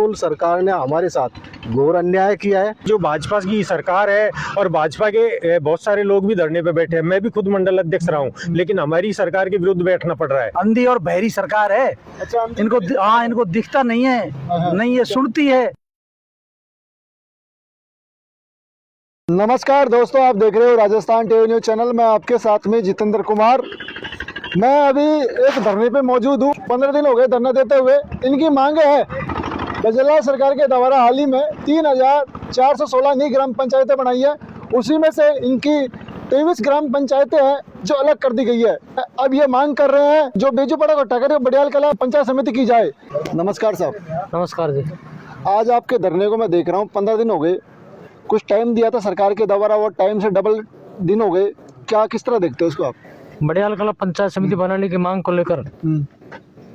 बिल्कुल सरकार ने हमारे साथ घोर अन्याय किया है। जो भाजपा की सरकार है और भाजपा के बहुत सारे लोग भी धरने पे बैठे हैं, मैं भी खुद मंडल अध्यक्ष रहा हूँ, लेकिन हमारी सरकार के विरुद्ध बैठना पड़ रहा है। अंधी और बहरी सरकार है। अच्छा, इनको दिखता नहीं है, नहीं ये सुनती है। नमस्कार दोस्तों, आप देख रहे हो राजस्थान टीवी न्यूज चैनल। मैं आपके साथ में जितेंद्र कुमार। मैं अभी एक धरने पे मौजूद हूँ। 15 दिन हो गए धरना देते हुए। इनकी मांग है गजराज सरकार के द्वारा हाल ही में 3416 नई ग्राम पंचायतें बनाई है, उसी में से इनकी 23 ग्राम पंचायतें हैं जो अलग कर दी गई है। अब ये मांग कर रहे हैं जो बेजूपड़ा को टकर बडियाल कला पंचायत समिति की जाए। नमस्कार साहब। नमस्कार जी। आज आपके धरने को मैं देख रहा हूँ, 15 दिन हो गए। कुछ टाइम दिया था सरकार के द्वारा, वो टाइम से डबल दिन हो गए। क्या किस तरह देखते हो उसको आप? बडियाल कला पंचायत समिति बनाने की मांग को लेकर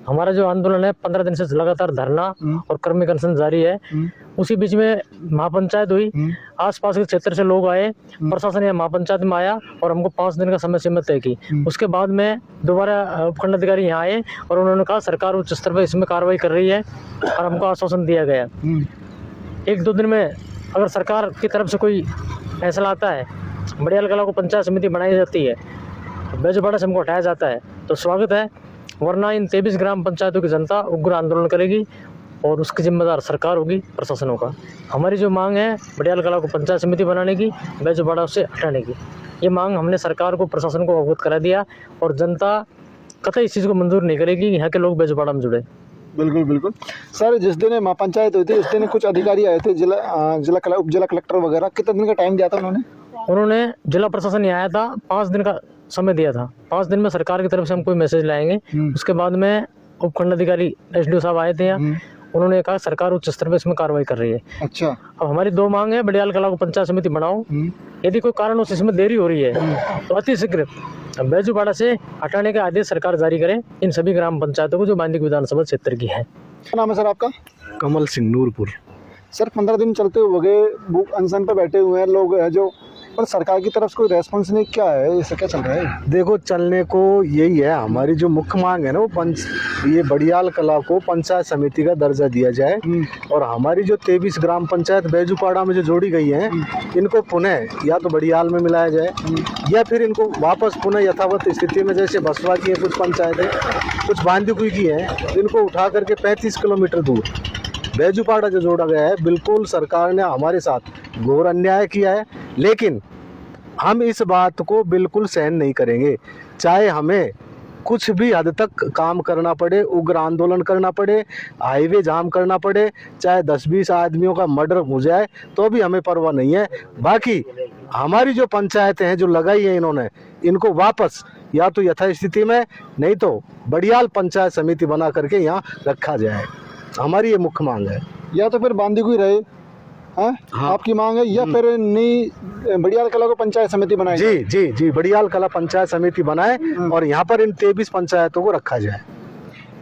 हमारा जो आंदोलन है 15 दिन से लगातार धरना और कर्मचारी अनशन जारी है। उसी बीच में महापंचायत हुई, आसपास के क्षेत्र से लोग आए, प्रशासन यहाँ महापंचायत में आया और हमको 5 दिन का समय सीमा तय की। उसके बाद में दोबारा उपखंड अधिकारी यहाँ आए और उन्होंने कहा सरकार उच्च स्तर पर इसमें कार्रवाई कर रही है और हमको आश्वासन दिया गया। 1-2 दिन में अगर सरकार की तरफ से कोई फैसला आता है, बडियाल कला को पंचायत समिति बनाई जाती है, बेजूपड़ा से हमको हटाया जाता है तो स्वागत है, वरना इन 23 ग्राम पंचायतों की जनता उग्र आंदोलन करेगी और उसकी जिम्मेदार सरकार होगी, प्रशासन होगा। हमारी जो मांग है बडियाल कला को पंचायत समिति बनाने की, बेजूपड़ा से हटाने की, ये मांग हमने सरकार को, प्रशासन को अवगत करा दिया और जनता कतई इस चीज़ को मंजूर नहीं करेगी यहाँ के लोग बेजूपड़ा में जुड़े। बिल्कुल बिल्कुल सर। जिस दिन महापंचायत हुई थी उस दिन कुछ अधिकारी आए थे, उप जिला कलेक्टर वगैरह। कितने दिन का टाइम दिया था उन्होंने? जिला प्रशासन यहाँ आया था, 5 दिन का समय दिया था। 5 दिन में सरकार की तरफ से हम कोई मैसेज लाएंगे। उसके बाद में उपखंड अधिकारी SDO साहब आए थे यहाँ, उन्होंने कहा सरकार उच्च स्तर पर इसमें कार्रवाई कर रही है। अच्छा। अब हमारी 2 मांग है, बडियाल कला को पंचायत समिति बनाओ, यदि कोई कारण उस इसमें देरी हो रही है तो अतिशीघ्र बेजूपड़ा से हटाने का आदेश सरकार जारी करे इन सभी ग्राम पंचायतों को जो बांदीकुई विधानसभा क्षेत्र की है। क्या नाम है सर आपका? कमल सिंह, नूरपुर। सर 15 दिन चलते हो गए, भूख अनशन पर बैठे हुए हैं लोग हैं जो, पर सरकार की तरफ से कोई रेस्पॉन्स नहीं। क्या है, इससे क्या चल रहा है? देखो, चलने को यही है, हमारी जो मुख्य मांग है ना वो ये बडियाल कला को पंचायत समिति का दर्जा दिया जाए और हमारी जो 23 ग्राम पंचायत बेजूपड़ा में जो जोड़ी गई हैं, इनको पुनः या तो बडियाल में मिलाया जाए या फिर इनको वापस पुनः यथावत स्थिति में, जैसे बसवा की है कुछ पंचायतें, कुछ बांदीकुई की हैं, इनको उठा करके 35 किलोमीटर दूर बेजूपड़ा जो जोड़ा गया है। बिल्कुल सरकार ने हमारे साथ घोर अन्याय किया है, लेकिन हम इस बात को बिल्कुल सहन नहीं करेंगे। चाहे हमें कुछ भी हद तक काम करना पड़े, उग्र आंदोलन करना पड़े, हाईवे जाम करना पड़े, चाहे 10-20 आदमियों का मर्डर हो जाए तो भी हमें परवाह नहीं है। बाकी हमारी जो पंचायतें हैं जो लगाई है इन्होंने, इनको वापस या तो यथास्थिति में, नहीं तो बडियाल पंचायत समिति बना करके यहाँ रखा जाए। हमारी ये मुख्य मांग है। या तो फिर बांदीकुई रहे, हाँ? आपकी मांग है, या फिर नई बडियाल कला को पंचायत समिति बनाए? जी, बडियाल कला पंचायत समिति बनाए और यहाँ पर इन 23 पंचायतों को रखा जाए।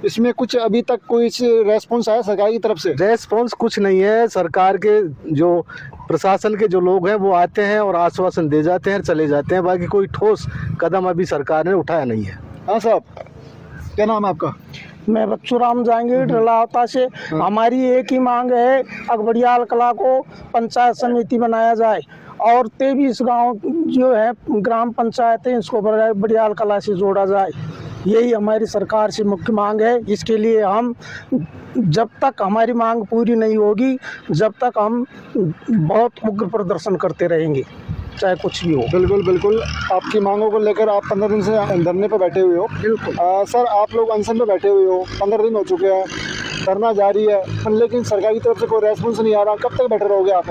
इसमें कुछ अभी तक कोई रेस्पॉन्स आया सरकार की तरफ से? रेस्पॉन्स कुछ नहीं है। सरकार के जो प्रशासन के जो लोग हैं वो आते हैं और आश्वासन दे जाते हैं, चले जाते हैं, बाकी कोई ठोस कदम अभी सरकार ने उठाया नहीं है। हाँ साहब, क्या नाम है आपका? मैं बच्चू राम जहांगीर डलावता से। हमारी एक ही मांग है, बडियाल कला को पंचायत समिति बनाया जाए और 23 गांव जो है ग्राम पंचायतें, इसको बडियाल कला से जोड़ा जाए। यही हमारी सरकार से मुख्य मांग है। इसके लिए हम जब तक हमारी मांग पूरी नहीं होगी, जब तक हम बहुत उग्र प्रदर्शन करते रहेंगे, चाहे कुछ भी हो। बिल्कुल बिल्कुल। आपकी मांगों को लेकर आप 15 दिन से धरने पर बैठे हुए हो। बिल्कुल सर, आप लोग अनशन पर बैठे हुए हो, 15 दिन हो चुके हैं, धरना जारी है, लेकिन सरकार की तरफ से कोई रेस्पॉन्स नहीं आ रहा। कब तक बैठे रहोगे आप?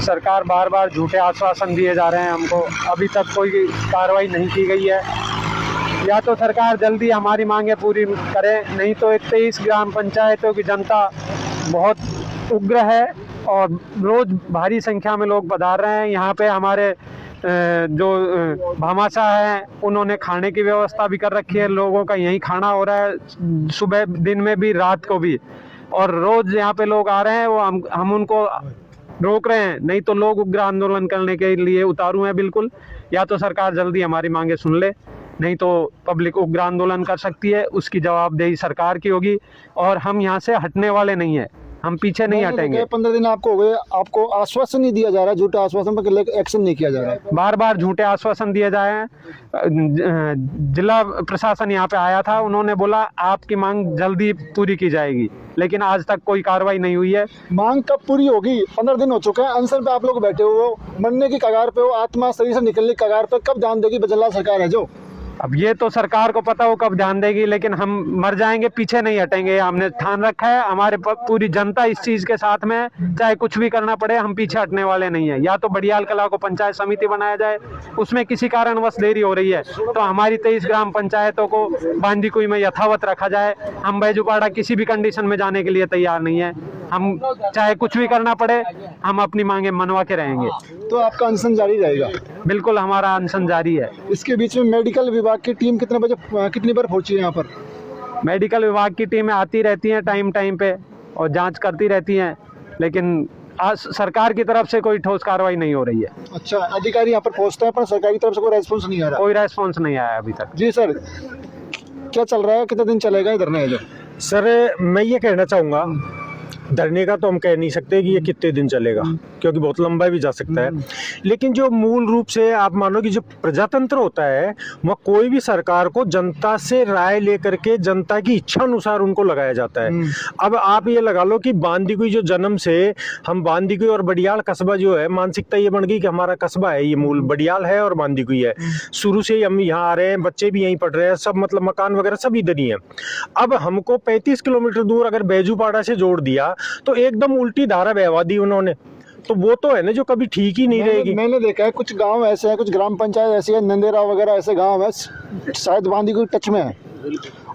सरकार बार बार झूठे आश्वासन दिए जा रहे हैं हमको, अभी तक कोई कार्रवाई नहीं की गई है। या तो सरकार जल्दी हमारी मांगें पूरी करे, नहीं तो 23 ग्राम पंचायतों की जनता बहुत उग्र है और रोज भारी संख्या में लोग पधार रहे हैं। यहाँ पे हमारे जो भामाशाह हैं उन्होंने खाने की व्यवस्था भी कर रखी है, लोगों का यहीं खाना हो रहा है, सुबह दिन में भी रात को भी, और रोज यहाँ पे लोग आ रहे हैं। वो हम उनको रोक रहे हैं, नहीं तो लोग उग्र आंदोलन करने के लिए उतारू हैं बिल्कुल। या तो सरकार जल्दी हमारी मांगे सुन ले, नहीं तो पब्लिक उग्र आंदोलन कर सकती है, उसकी जवाबदेही सरकार की होगी और हम यहाँ से हटने वाले नहीं है। हम पीछे नहीं हटेंगे। 15 दिन आपको हो गए, आपको आश्वासन नहीं दिया जा रहा, झूठा आश्वासन पर एक्शन नहीं किया जा रहा। बार बार झूठे आश्वासन दिए जाए हैं। जिला प्रशासन यहाँ पे आया था, उन्होंने बोला आपकी मांग जल्दी पूरी की जाएगी, लेकिन आज तक कोई कार्रवाई नहीं हुई है। मांग कब पूरी होगी? 15 दिन हो चुके हैं, अनशन पे आप लोग बैठे हो, मरने की कगार पे हो, आत्मा शरीर से निकलने की कगार पे। कब ध्यान देगी बजरलाल सरकार है जो? अब ये तो सरकार को पता हो कब ध्यान देगी, लेकिन हम मर जाएंगे, पीछे नहीं हटेंगे। हमने ठान रखा है, हमारे पूरी जनता इस चीज के साथ में, चाहे कुछ भी करना पड़े, हम पीछे हटने वाले नहीं है। या तो बड़ियाल कला को पंचायत समिति बनाया जाए, उसमें किसी कारणवश देरी हो रही है तो हमारी 23 ग्राम पंचायतों को बांदीकुई में यथावत रखा जाए। हम बैजुपाड़ा किसी भी कंडीशन में जाने के लिए तैयार नहीं है। हम चाहे कुछ भी करना पड़े, हम अपनी मांगे मनवा के रहेंगे। तो आपका अनशन जारी रहेगा? बिल्कुल, हमारा अनशन जारी है। इसके बीच में मेडिकल विभाग की टीम कितने बजे कितनी बार पहुंची है यहाँ पर? मेडिकल विभाग की टीमें आती रहती हैं टाइम टाइम पे और जांच करती रहती हैं, लेकिन आज सरकार की तरफ से कोई ठोस कार्रवाई नहीं हो रही है। अच्छा, अधिकारी यहाँ पर पहुंचते हैं पर सरकार की तरफ से कोई रेस्पॉन्स नहीं आ रहा? कोई रेस्पॉन्स नहीं आया अभी तक। जी सर, क्या चल रहा है, कितने दिन चलेगा ये धरना? है जो सर, मैं ये कहना चाहूँगा, धरने का तो हम कह नहीं सकते कि ये कितने दिन चलेगा, क्योंकि बहुत लंबा भी जा सकता है। लेकिन जो मूल रूप से आप मानो कि जो प्रजातंत्र होता है, वह कोई भी सरकार को जनता से राय लेकर के जनता की इच्छा अनुसार उनको लगाया जाता है। अब आप ये लगा लो कि बांदीकुई जो जन्म से हम बांदीकुई और बड़ियाल कस्बा जो है, मानसिकता ये बन गई कि हमारा कस्बा है, ये मूल बड़ियाल है और बांदीकुई है। शुरू से ही हम यहाँ आ रहे हैं, बच्चे भी यहीं पढ़ रहे हैं, सब मतलब मकान वगैरह सब इधर ही है। अब हमको 35 किलोमीटर दूर अगर बैजुपाड़ा से जोड़ दिया तो एकदम उल्टी धारा बहवा दी उन्होंने, तो वो तो है ना जो कभी ठीक ही नहीं रहेगी। मैंने देखा है कुछ गांव ऐसे हैं, कुछ ग्राम पंचायत ऐसी है, नंदेरा वगैरह ऐसे गांव है, शायद बांदीकुई टच में है,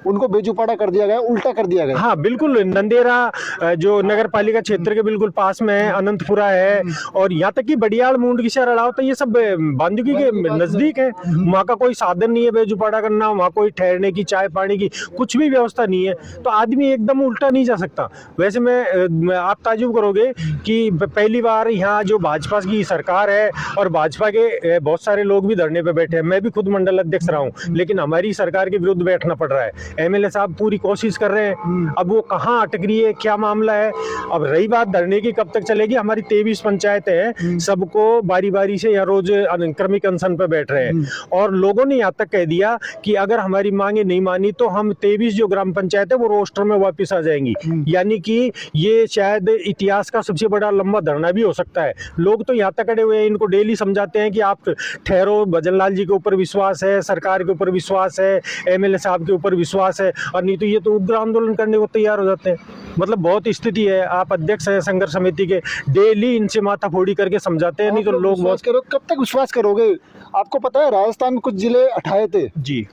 उनको बेजुपाड़ा कर दिया गया, उल्टा कर दिया गया। हाँ बिल्कुल, नंदेरा जो नगर पालिका क्षेत्र के बिल्कुल पास में है, अनंतपुरा है, और यहाँ तक कि बड़ियाल मुंडकीशा रड़ाव, तो ये सब बांदीकुई के नजदीक है। वहाँ का कोई साधन नहीं है बेजुपाड़ा करना, वहाँ कोई ठहरने की, चाय पानी की कुछ भी व्यवस्था नहीं है, तो आदमी एकदम उल्टा नहीं जा सकता। वैसे मैं आप ताजुब करोगे कि पहली बार यहाँ जो भाजपा की सरकार है और भाजपा के बहुत सारे लोग भी धरने पे बैठे हैं, मैं भी खुद मंडल अध्यक्ष रहा हूँ, लेकिन हमारी सरकार के विरुद्ध बैठना पड़ रहा है। एमएलए साहब पूरी कोशिश कर रहे हैं, अब वो कहाँ अटक रही है, क्या मामला है। अब रही बात धरने की कब तक चलेगी, हमारी 23 पंचायतें हैं, सबको बारी बारी से यहाँ रोज क्रमिक अनशन पे बैठ रहे हैं, और लोगों ने यहाँ तक कह दिया कि अगर हमारी मांगे नहीं मानी तो हम 23 जो ग्राम पंचायत है वो रोस्टर में वापस आ जाएंगी। यानी कि ये शायद इतिहास का सबसे बड़ा लंबा धरना भी हो सकता है। लोग तो यहाँ तक अड़े हुए हैं, इनको डेली समझाते हैं कि आप ठहरो, भजनलाल जी के ऊपर विश्वास है, सरकार के ऊपर विश्वास है, एमएलए साहब के ऊपर विश्वास है, और नहीं तो ये तो उग्र आंदोलन करने को तैयार हो जाते हैं। मतलब बहुत स्थिति है। आप अध्यक्ष है संघर्ष समिति के, डेली इनसे माथा फोड़ी करके समझाते हैं, नहीं तो लोग बहुत। कब तक विश्वास करोगे? आपको पता है राजस्थान में कुछ जिले हटाए थे जी,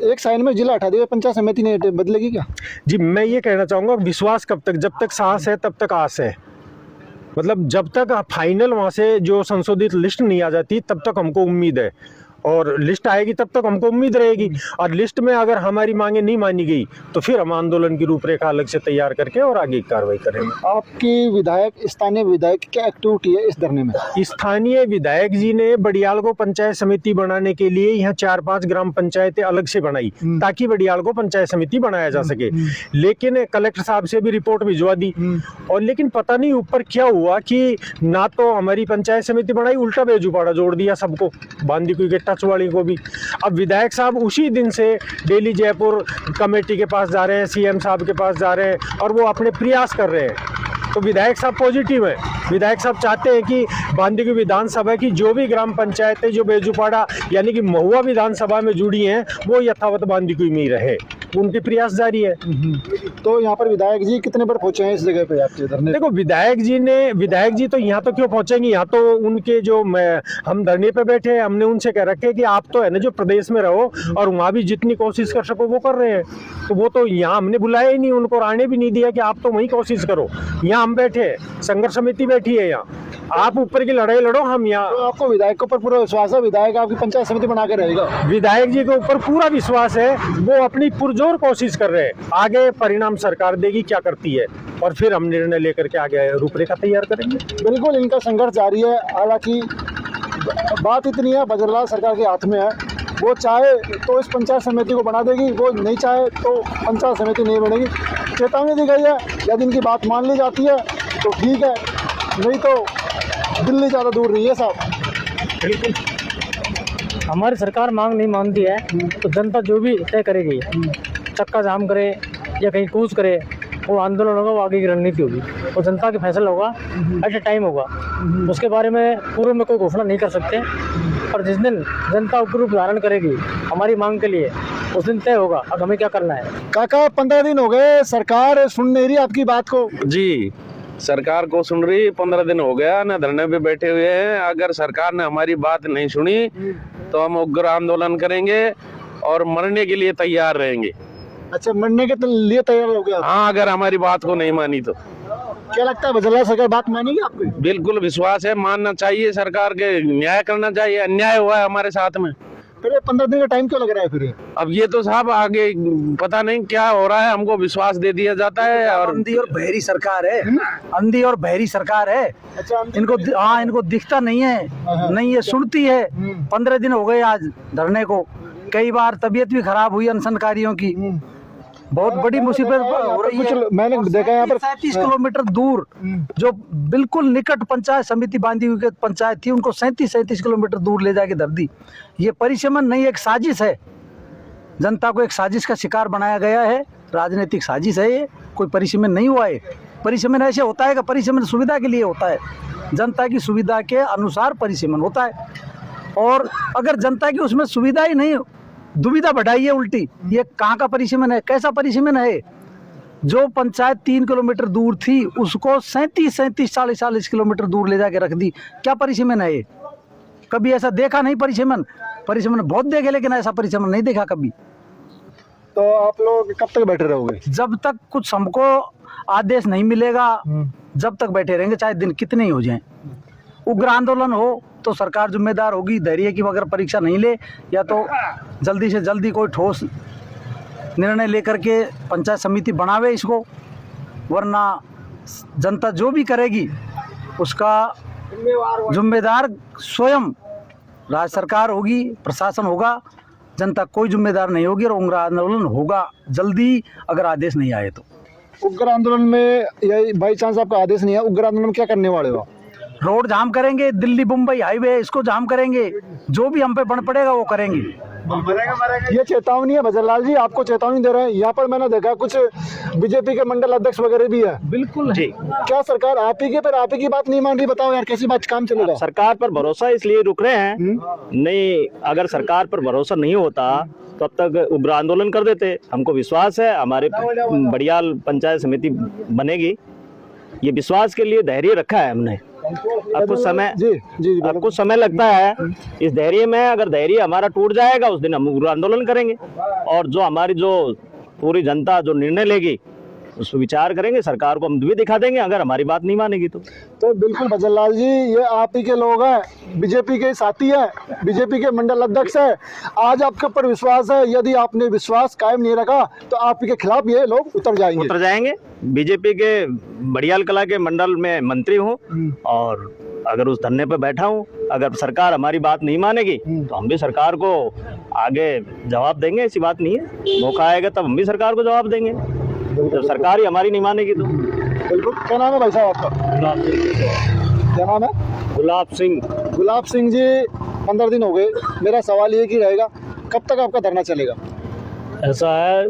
एक साइड में जिला हटा दिया, पंचायत समिति ने बदलेगी क्या? जी मैं ये कहना चाहूँगा, विश्वास कब तक, जब तक सांस है तब तक आस है। मतलब जब तक फाइनल वहाँ से जो संशोधित लिस्ट नहीं आ जाती तब तक हमको उम्मीद है, और लिस्ट आएगी तब तक हमको उम्मीद रहेगी। और लिस्ट में अगर हमारी मांगे नहीं मानी गई तो फिर हम आंदोलन की रूपरेखा अलग से तैयार करके और आगे की कार्रवाई करेंगे। आपकी विधायक, स्थानीय विधायक क्या एक्टिविटी है इस धरने में? स्थानीय विधायक जी ने बड़ियाल को पंचायत समिति बनाने के लिए यहाँ 4-5 ग्राम पंचायतें अलग से बनाई ताकि बड़ियाल को पंचायत समिति बनाया जा सके, लेकिन कलेक्टर साहब से भी रिपोर्ट भिजवा दी, और लेकिन पता नहीं ऊपर क्या हुआ कि ना तो हमारी पंचायत समिति बनाई, उल्टा बेजुपाड़ा जोड़ दिया सबको, बांदीकुई के टच वाली को भी। अब विधायक साहब उसी दिन से डेली जयपुर कमेटी के पास जा रहे हैं, सीएम साहब के पास जा रहे हैं, और वो अपने प्रयास कर रहे हैं। तो विधायक साहब पॉजिटिव है। विधायक साहब चाहते हैं कि बांदीकुई विधानसभा की जो भी ग्राम पंचायतें जो बेजुपाड़ा यानी कि महुआ विधानसभा में जुड़ी हैं वो यथावत बांदीकुई में ही रहे, उनके प्रयास जारी है। तो यहाँ पर विधायक जी कितने बार पहुंचे हैं इस जगह पे आपके धरने? देखो विधायक जी तो यहाँ तो क्यों पहुंचेंगे, यहाँ तो उनके जो हम धरने पे बैठे हैं, हमने उनसे कह रखे कि आप तो है ना जो प्रदेश में रहो और वहाँ भी जितनी कोशिश कर सको वो कर रहे हैं, तो वो तो यहाँ हमने बुलाया ही नहीं, उनको आने भी नहीं दिया कि आप तो वहीं कोशिश करो। यहाँ हम बैठे हैं, संघर्ष समिति बैठी है, यहाँ आप ऊपर की लड़ाई लड़ो, हम यहाँ। तो आपको विधायक के ऊपर पूरा विश्वास है, विधायक आपकी पंचायत समिति बना के रहेगा? विधायक जी के ऊपर पूरा विश्वास है, वो अपनी पुरजोर कोशिश कर रहे हैं। आगे परिणाम सरकार देगी क्या करती है, और फिर हम निर्णय लेकर के आगे रूपरेखा तैयार करेंगे। बिल्कुल, इनका संघर्ष जारी है। हालांकि बात इतनी है, बजरलाल सरकार के हाथ में है, वो चाहे तो इस पंचायत समिति को बना देगी, वो नहीं चाहे तो पंचायत समिति नहीं बनेगी। चेतावनी दी गई है, यदि इनकी बात मान ली जाती है तो ठीक है, नहीं तो दिल्ली ज़्यादा दूर नहीं है साहब। बिल्कुल, हमारी सरकार मांग नहीं मानती है तो जनता जो भी तय करेगी, चक्का जाम करे या कहीं कूच करे, वो आंदोलन होगा, वो आगे की रणनीति होगी, वो जनता के फैसला होगा, एट ए टाइम होगा। उसके बारे में पूर्व में कोई घोषणा नहीं कर सकते, और जिस दिन जनता उग्र रूप धारण करेगी हमारी मांग के लिए, उस दिन तय होगा अब हमें क्या करना है। काका 15 दिन हो गए, सरकार सुन नहीं रही आपकी बात को। जी, सरकार को सुन रही, 15 दिन हो गया ना, धरने पे बैठे हुए हैं। अगर सरकार ने हमारी बात नहीं सुनी तो हम उग्र आंदोलन करेंगे और मरने के लिए तैयार रहेंगे। अच्छा, मरने के लिए तैयार हो गया? हाँ, अगर हमारी बात को नहीं मानी तो। क्या लगता है बजरलाल सरकार बात मानेगी आपकी? बिल्कुल विश्वास है, मानना चाहिए, सरकार के न्याय करना चाहिए। अन्याय हुआ है हमारे साथ में। फिर 15 दिन का टाइम क्यों लग रहा है फिर? अब ये तो साहब आगे पता नहीं क्या हो रहा है, हमको विश्वास दे दिया जाता है। और अंधी और बहरी सरकार है, अंधी और बहरी सरकार है। अच्छा, इनको दिखता नहीं है, नहीं ये सुनती है। 15 दिन हो गए आज धरने को, कई बार तबीयत भी खराब हुई अनशनकारियों की, बहुत बड़ी मुसीबत हो रही है। मैंने देखा यहाँ पर 37 किलोमीटर दूर जो बिल्कुल निकट पंचायत समिति बांधी हुई पंचायत थी, उनको 37 किलोमीटर दूर ले जाके धर दी। ये परिशमन नहीं, एक साजिश है। जनता को एक साजिश का शिकार बनाया गया है, राजनीतिक साजिश है ये, कोई परिशमन नहीं हुआ है। परिशमन ऐसे होता है कि परिशमन सुविधा के लिए होता है, जनता की सुविधा के अनुसार परिशमन होता है। और अगर जनता की उसमें सुविधा ही नहीं, दुविधा बढ़ाई है उल्टी, ये कहाँ का परिसीमन है, कैसा परिसीमन है? जो पंचायत 3 किलोमीटर दूर थी उसको 37-40 किलोमीटर दूर ले जाके रख दी। क्या परिसीमन है ये? कभी ऐसा देखा नहीं परिसीमन। परिसीमन बहुत देखे लेकिन ऐसा परिसीमन नहीं देखा कभी। तो आप लोग कब तक बैठे रहोगे? जब तक कुछ हमको आदेश नहीं मिलेगा जब तक बैठे रहेंगे, चाहे दिन कितने ही हो जाएं। उग्र आंदोलन हो तो सरकार जिम्मेदार होगी, धैर्य की अगर परीक्षा नहीं ले, या तो जल्दी से जल्दी कोई ठोस निर्णय लेकर के पंचायत समिति बनावे इसको, वरना जनता जो भी करेगी उसका जिम्मेदार स्वयं राज्य सरकार होगी, प्रशासन होगा, जनता कोई जिम्मेदार नहीं होगी और उग्र आंदोलन होगा जल्दी अगर आदेश नहीं आए तो। उग्र आंदोलन में यही बाई चांस आपका आदेश नहीं है, उग्र आंदोलन में क्या करने वाले हो? रोड जाम करेंगे, दिल्ली मुंबई हाईवे इसको जाम करेंगे, जो भी हम पे बन पड़ेगा वो करेंगे। ये चेतावनी है बजरलाल जी, आपको चेतावनी दे रहे हैं। यहाँ पर मैंने देखा कुछ बीजेपी के मंडल अध्यक्ष वगैरह भी है। बिल्कुल जी। क्या सरकार आप ही की बात नहीं मान रही? बताओ यार, कैसी बात काम चलेगा? सरकार पर भरोसा इसलिए रुक रहे हैं, नहीं अगर सरकार पर भरोसा नहीं होता तो अब तक उग्र आंदोलन कर देते। हमको विश्वास है हमारे बड़ियाल पंचायत समिति बनेगी, ये विश्वास के लिए धैर्य रखा है हमने। अब कुछ समय लगता है इस धैर्य में, अगर धैर्य हमारा टूट जाएगा उस दिन हम उग्र आंदोलन करेंगे, और जो हमारी जो पूरी जनता जो निर्णय लेगी उस पर विचार करेंगे, सरकार को हम भी दिखा देंगे अगर हमारी बात नहीं मानेगी तो बिल्कुल बजरलाल जी, ये आप ही के लोग हैं, बीजेपी के साथी हैं, बीजेपी के मंडल अध्यक्ष हैं। आज आपके ऊपर विश्वास है, यदि आपने विश्वास कायम नहीं रखा तो आपके खिलाफ ये लोग उतर जाएंगे। बीजेपी के बड़ियाल कला के मंडल में मंत्री हूँ और अगर उस धरने पर बैठा हूँ, अगर सरकार हमारी बात नहीं मानेगी तो हम भी सरकार को आगे जवाब देंगे। ऐसी बात नहीं है, मौका आएगा तब हम भी सरकार को जवाब देंगे, जब सरकार ही हमारी नहीं मानेगी तो। बिल्कुल। क्या नाम है भाई साहब आपका? क्या नाम है? गुलाब सिंह। गुलाब सिंह जी, 15 दिन हो गए, मेरा सवाल ये ही रहेगा, कब तक आपका धरना चलेगा? ऐसा है,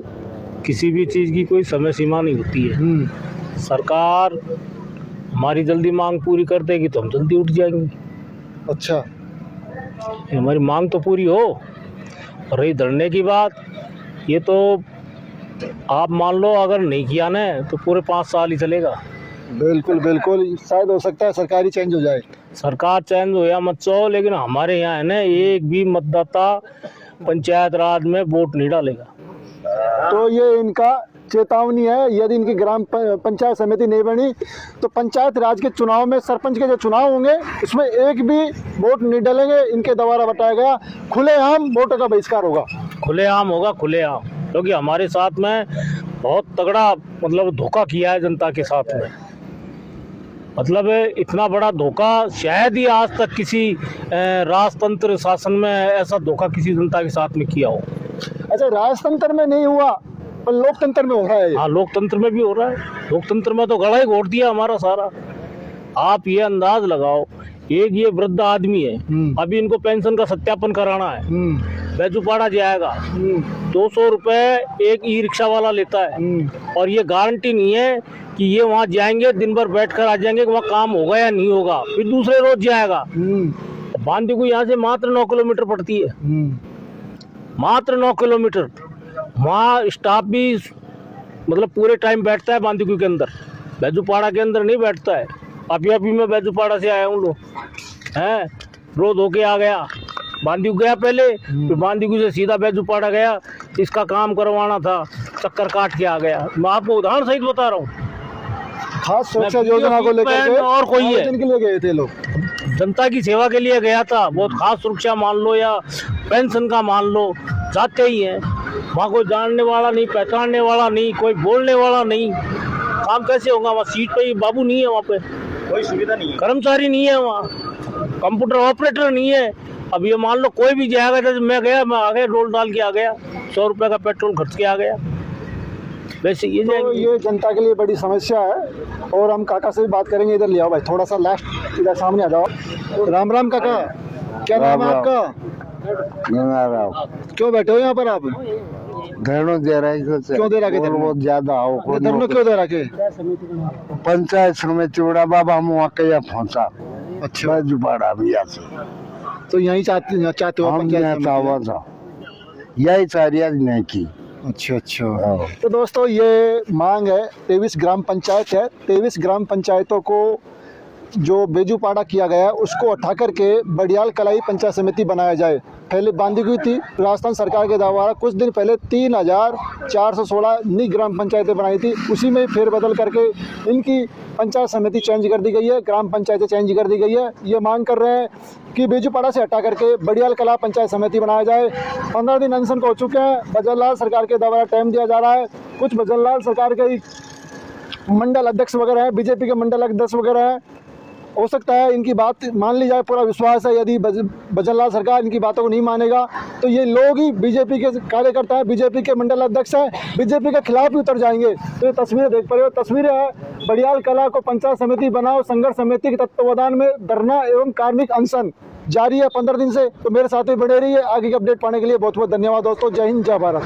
किसी भी चीज़ की कोई समय सीमा नहीं होती है। सरकार हमारी जल्दी मांग पूरी कर देगी तो हम जल्दी उठ जाएंगे। अच्छा, हमारी मांग तो पूरी हो। और रही धरने की बात, ये तो आप मान लो अगर नहीं किया ना तो पूरे 5 साल ही चलेगा। बिल्कुल बिल्कुल, शायद हो सकता है सरकार ही चेंज हो जाए। सरकार चेंज हो या मत हो, लेकिन हमारे यहाँ है ना, एक भी मतदाता पंचायत राज में वोट नहीं डालेगा। तो ये इनका चेतावनी है, यदि इनकी ग्राम पंचायत समिति नहीं बनी तो पंचायत राज के चुनाव में, सरपंच के जो चुनाव होंगे उसमें एक भी वोट नहीं डालेंगे। इनके द्वारा बताया गया खुलेआम वोटों का बहिष्कार होगा। खुलेआम होगा, खुलेआम, क्योंकि हमारे साथ में बहुत तगड़ा मतलब धोखा किया है जनता के साथ में। मतलब इतना बड़ा धोखा शायद ही आज तक किसी राजतंत्र शासन में ऐसा धोखा किसी जनता के साथ में किया हो। अच्छा, राजतंत्र में नहीं हुआ पर लोकतंत्र में हो रहा है। हाँ, लोकतंत्र में भी हो रहा है। लोकतंत्र में तो गला ही घोट दिया हमारा सारा। आप ये अंदाज लगाओ, एक ये वृद्ध आदमी है, अभी इनको पेंशन का सत्यापन कराना है, बैजूपाड़ा जाएगा, 200 रुपए एक ई रिक्शा वाला लेता है, और ये गारंटी नहीं है कि ये वहाँ जाएंगे दिन भर बैठ कर आ जाएंगे कि वहाँ काम होगा या नहीं होगा, फिर दूसरे रोज जाएगा। बांदीकुई यहाँ से मात्र 9 किलोमीटर पड़ती है, मात्र 9 किलोमीटर। वहाँ स्टाफ भी मतलब पूरे टाइम बैठता है बांदीकुई के अंदर, बैजूपाड़ा के अंदर नहीं बैठता है। अभी मैं बैजूपाड़ा से आया हूँ, लोग हैं रोज होके आ गया, बांदीकुई गया पहले, फिर बांदीकुई से सीधा बैजूपाड़ा गया, इसका काम करवाना था, चक्कर काट के आ गया। मैं आपको उदाहरण सहित बता रहा हूँ। खास सुरक्षा योजना को लेकर के और कोई है के लिए गए थे लोग, जनता की सेवा के लिए गया था। बहुत खास सुरक्षा मान लो या पेंशन का मान लो, जाते ही है वहाँ। कोई जानने वाला नहीं, पहचानने वाला नहीं, कोई बोलने वाला नहीं, काम कैसे होगा? वहाँ सीट पे बाबू नहीं है, वहाँ पे कोई सुविधा नहीं है, कर्मचारी नहीं है, वहाँ कंप्यूटर ऑपरेटर नहीं है। अब ये मान लो कोई भी जाएगा, जैसे मैं गया, मैं आ गया, रोल डाल के आ गया, 100 रुपये का पेट्रोल खर्च के आ गया, वैसे ये तो ये जनता के लिए बड़ी समस्या है। और हम काका से भी बात करेंगे। इधर ले आओ भाई, थोड़ा सा लास्ट इधर सामने आ जाओ। राम राम काका, क्या नाम है आपका? क्यों बैठे हो यहाँ पर आप? धरना दे रहा है। क्यों दे रहा है? बहुत ज्यादा हो, धरना क्यों दे रहा है? पंचायत समिति उड़ा बाबा हम वहाँ कया पहुँचा। अच्छा, बैजूपाड़ा भी से तो यही चाहते हो? हम चाहवा था, यही चारिया नहीं की। अच्छा। तो दोस्तों, ये मांग है, 23 ग्राम पंचायत है, 23 ग्राम पंचायतों को जो बैजूपाड़ा किया गया उसको हटा करके बडियाल कलाई पंचायत समिति बनाया जाए। पहले बांदीकुई थी, राजस्थान सरकार के द्वारा कुछ दिन पहले 3416 नई ग्राम पंचायतें बनाई थी, उसी में फेर बदल करके इनकी पंचायत समिति चेंज कर दी गई है, ग्राम पंचायतें चेंज कर दी गई है। ये मांग कर रहे हैं कि बैजूपाड़ा से हटा करके बडियाल कला पंचायत समिति बनाया जाए। 15 दिन अनशन हो चुके हैं, बजरलाल सरकार के द्वारा टाइम दिया जा रहा है। कुछ बजरलाल सरकार के मंडल अध्यक्ष वगैरह हैं, बीजेपी के मंडल अध्यक्ष वगैरह हैं, हो सकता है इनकी बात मान ली जाए। पूरा विश्वास है यदि बजरलाल सरकार इनकी बातों को नहीं मानेगा तो ये लोग ही बीजेपी के कार्यकर्ता हैं, बीजेपी के मंडल अध्यक्ष हैं, बीजेपी के खिलाफ ही उतर जाएंगे। तो ये तस्वीरें देख पा रहे हो, तस्वीरें है बडियाल कला को पंचायत समिति बनाओ संघर्ष समिति के तत्वावधान में धरना एवं कार्मिक अनशन जारी है 15 दिन से। तो मेरे साथ ही बने रहिए। आगे की अपडेट पाने के लिए बहुत बहुत धन्यवाद दोस्तों। जय हिंद, जय भारत।